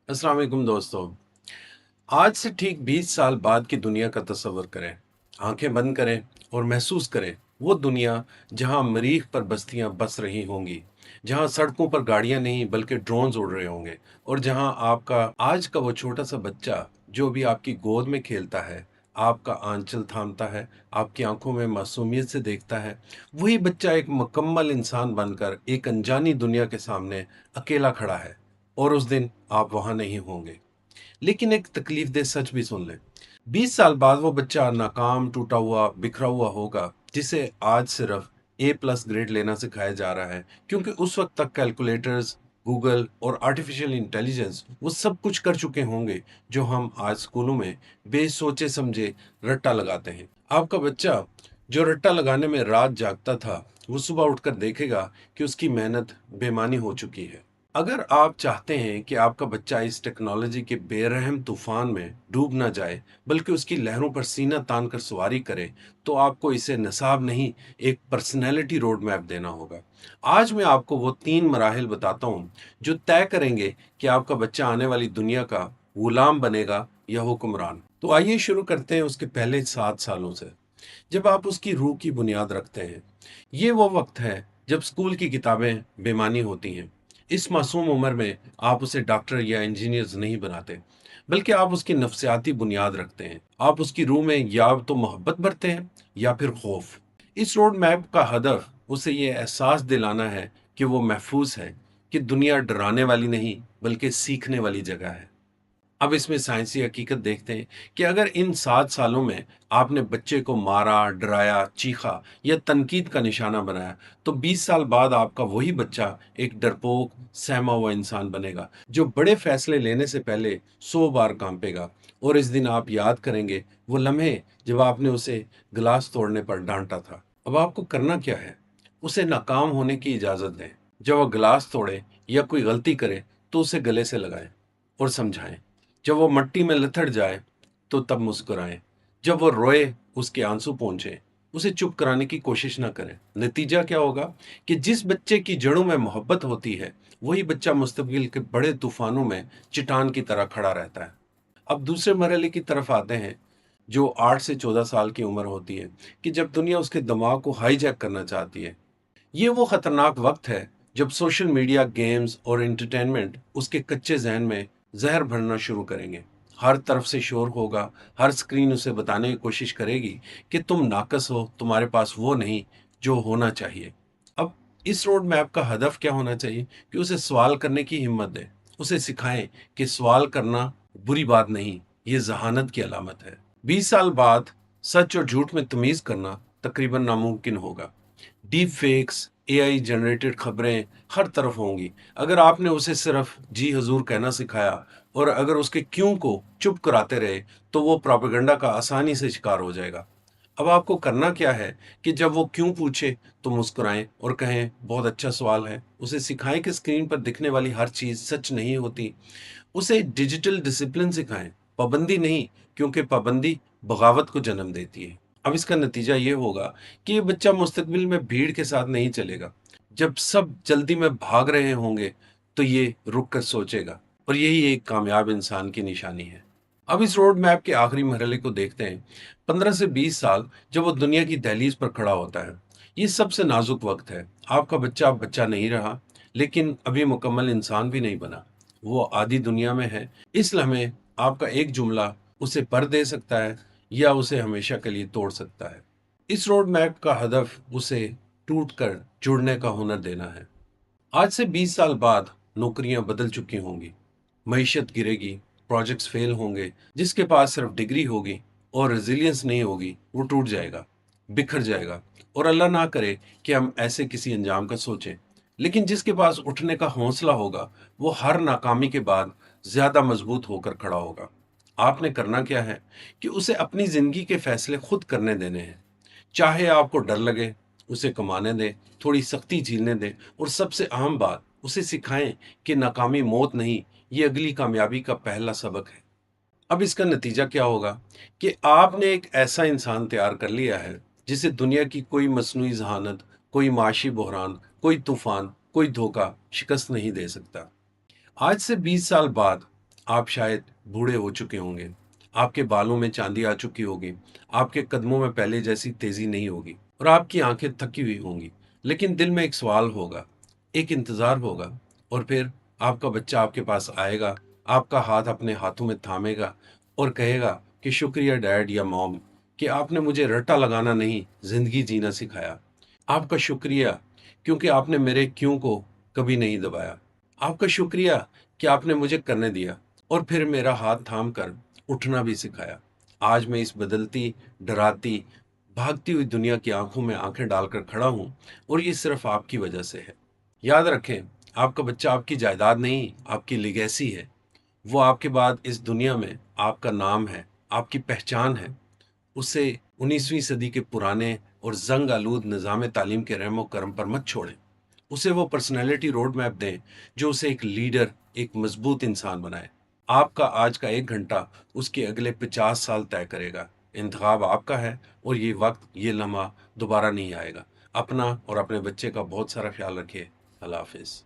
अस्सलाम वालेकुम दोस्तों। आज से ठीक 20 साल बाद की दुनिया का तस्वर करें। आंखें बंद करें और महसूस करें वो दुनिया जहां मरीख पर बस्तियां बस रही होंगी, जहां सड़कों पर गाड़ियां नहीं बल्कि ड्रोन्स उड़ रहे होंगे, और जहां आपका आज का वो छोटा सा बच्चा जो भी आपकी गोद में खेलता है, आपका आंचल थामता है, आपकी आंखों में मासूमियत से देखता है, वही बच्चा एक मुकम्मल इंसान बनकर एक अनजानी दुनिया के सामने अकेला खड़ा है। और उस दिन आप वहां नहीं होंगे। लेकिन एक तकलीफ दे सच भी सुन लें। 20 साल बाद वो बच्चा नाकाम, टूटा हुआ, बिखरा हुआ होगा, जिसे आज सिर्फ A+ ग्रेड लेना सिखाया जा रहा है, क्योंकि उस वक्त तक कैलकुलेटर्स, गूगल और आर्टिफिशियल इंटेलिजेंस वो सब कुछ कर चुके होंगे जो हम आज स्कूलों में बेसोचे समझे रट्टा लगाते हैं। आपका बच्चा जो रट्टा लगाने में रात जागता था, वो सुबह उठकर देखेगा कि उसकी मेहनत बेमानी हो चुकी है। अगर आप चाहते हैं कि आपका बच्चा इस टेक्नोलॉजी के बेरहम तूफान में डूब ना जाए, बल्कि उसकी लहरों पर सीना तान कर सवारी करे, तो आपको इसे निसाब नहीं, एक पर्सनैलिटी रोड मैप देना होगा। आज मैं आपको वो 3 मराहिल बताता हूँ जो तय करेंगे कि आपका बच्चा आने वाली दुनिया का गुलाम बनेगा या हुक्मरान। तो आइए शुरू करते हैं उसके पहले 7 सालों से, जब आप उसकी रूह की बुनियाद रखते हैं। ये वो वक्त है जब स्कूल की किताबें बेमानी होती हैं। इस मासूम उम्र में आप उसे डॉक्टर या इंजीनियर्स नहीं बनाते, बल्कि आप उसकी नफ्सियाती बुनियाद रखते हैं। आप उसकी रूह में या तो मोहब्बत भरते हैं या फिर खौफ। इस रोड मैप का हदफ उसे ये एहसास दिलाना है कि वो महफूज है, कि दुनिया डराने वाली नहीं बल्कि सीखने वाली जगह है। अब इसमें साइंसी हकीकत देखते हैं कि अगर इन 7 सालों में आपने बच्चे को मारा, डराया, चीखा या तनकीद का निशाना बनाया, तो 20 साल बाद आपका वही बच्चा एक डरपोक, सहमा हुआ इंसान बनेगा, जो बड़े फैसले लेने से पहले 100 बार कांपेगा। और इस दिन आप याद करेंगे वो लम्हे जब आपने उसे गिलास तोड़ने पर डांटा था। अब आपको करना क्या है? उसे नाकाम होने की इजाज़त दें। जब वो गिलास तोड़े या कोई गलती करे, तो उसे गले से लगाएं और समझाएं। जब वो मिट्टी में लथड़ जाए, तो तब मुस्कुराएं। जब वो रोए, उसके आंसू पहुंचे, उसे चुप कराने की कोशिश ना करें। नतीजा क्या होगा कि जिस बच्चे की जड़ों में मोहब्बत होती है, वही बच्चा मुस्तकबिल के बड़े तूफानों में चट्टान की तरह खड़ा रहता है। अब दूसरे मरहले की तरफ आते हैं, जो 8 से 14 साल की उम्र होती है, कि जब दुनिया उसके दिमाग को हाईजैक करना चाहती है। ये वो खतरनाक वक्त है जब सोशल मीडिया, गेम्स और एंटरटेनमेंट उसके कच्चे जहन में जहर भरना शुरू करेंगे। हर तरफ से शोर होगा, हर स्क्रीन उसे बताने की कोशिश करेगी कि तुम नाकस हो, तुम्हारे पास वो नहीं जो होना चाहिए। अब इस रोड मैप का हदफ क्या होना चाहिए कि उसे सवाल करने की हिम्मत दे। उसे सिखाएं कि सवाल करना बुरी बात नहीं, ये जहानत की अलामत है। 20 साल बाद सच और झूठ में तमीज करना तकरीबन नामुमकिन होगा। डीप फेक्स, एआई जनरेटेड खबरें हर तरफ होंगी। अगर आपने उसे सिर्फ जी हजूर कहना सिखाया और अगर उसके क्यों को चुप कराते रहे, तो वो प्रोपेगेंडा का आसानी से शिकार हो जाएगा। अब आपको करना क्या है कि जब वो क्यों पूछे, तो मुस्कुराएं और कहें बहुत अच्छा सवाल है। उसे सिखाएं कि स्क्रीन पर दिखने वाली हर चीज सच नहीं होती। उसे डिजिटल डिसिप्लिन सिखाएं, पाबंदी नहीं, क्योंकि पाबंदी बगावत को जन्म देती है। अब इसका नतीजा ये होगा कि ये बच्चा मुस्तकबिल में भीड़ के साथ नहीं चलेगा। जब सब जल्दी में भाग रहे होंगे, तो ये रुक कर सोचेगा, और यही एक कामयाब इंसान की निशानी है। अब इस रोड मैप के आखिरी मरहले को देखते हैं। 15 से 20 साल, जब वो दुनिया की दहलीज पर खड़ा होता है। ये सबसे नाजुक वक्त है। आपका बच्चा अब बच्चा नहीं रहा, लेकिन अभी मुकम्मल इंसान भी नहीं बना। वो आधी दुनिया में है। इस लम्हे आपका एक जुमला उसे पर दे सकता है या उसे हमेशा के लिए तोड़ सकता है। इस रोड मैप का हदफ उसे टूट कर जुड़ने का हुनर देना है। आज से 20 साल बाद नौकरियां बदल चुकी होंगी, मईशत गिरेगी, प्रोजेक्ट्स फेल होंगे। जिसके पास सिर्फ डिग्री होगी और रेजिलियंस नहीं होगी, वो टूट जाएगा, बिखर जाएगा। और अल्लाह ना करे कि हम ऐसे किसी अंजाम का सोचें। लेकिन जिसके पास उठने का हौसला होगा, वो हर नाकामी के बाद ज्यादा मजबूत होकर खड़ा होगा। आपने करना क्या है कि उसे अपनी जिंदगी के फैसले खुद करने देने हैं। चाहे आपको डर लगे, उसे कमाने दें, थोड़ी सख्ती झेलने दें, और सबसे अहम बात, उसे सिखाएं कि नाकामी मौत नहीं, ये अगली कामयाबी का पहला सबक है। अब इसका नतीजा क्या होगा कि आपने एक ऐसा इंसान तैयार कर लिया है जिसे दुनिया की कोई मसनूई जहानत, कोई माशी बहरान, कोई तूफान, कोई धोखा शिकस्त नहीं दे सकता। आज से 20 साल बाद آپ شاید بوڑھے ہو چکے ہوں گے، آپ کے بالوں میں چاندی آ چکی ہوگی، آپ کے قدموں میں پہلے جیسی تیزی نہیں ہوگی اور آپ کی آنکھیں تھکی ہوئی ہوں گی، لیکن دل میں ایک سوال ہوگا، ایک انتظار ہوگا، اور پھر آپ کا بچہ آپ کے پاس آئے گا، آپ کا ہاتھ اپنے ہاتھوں میں تھامے گا اور کہے گا کہ شکریہ ڈیڈ یا موم کہ آپ نے مجھے رٹا لگانا نہیں، زندگی جینا سکھایا۔ آپ کا شکریہ کیونکہ آپ نے میرے کیوں کو کبھی نہیں دبایا۔ آپ کا شکریہ کہ آپ نے مجھے کرنے دیا اور پھر میرا ہاتھ تھام کر اٹھنا بھی سکھایا۔ آج میں اس بدلتی، ڈراتی، بھاگتی ہوئی دنیا کی آنکھوں میں آنکھیں ڈال کر کھڑا ہوں، اور یہ صرف آپ کی وجہ سے ہے۔ یاد رکھیں، آپ کا بچہ آپ کی جائیداد نہیں، آپ کی لیگیسی ہے۔ وہ آپ کے بعد اس دنیا میں آپ کا نام ہے، آپ کی پہچان ہے۔ اسے 19ویں صدی کے پرانے اور زنگ آلود نظام تعلیم کے رحم و کرم پر مت چھوڑیں۔ اسے وہ پرسنالٹی روڈ میپ دیں جو اسے ایک لیڈر، ایک مضبوط انسان بنائے۔ آپ کا آج کا 1 گھنٹہ اس کے اگلے 50 سال طے کرے گا۔ انتخاب آپ کا ہے، اور یہ وقت، یہ لمحہ دوبارہ نہیں آئے گا۔ اپنا اور اپنے بچے کا بہت سارا خیال رکھیے۔ اللہ حافظ۔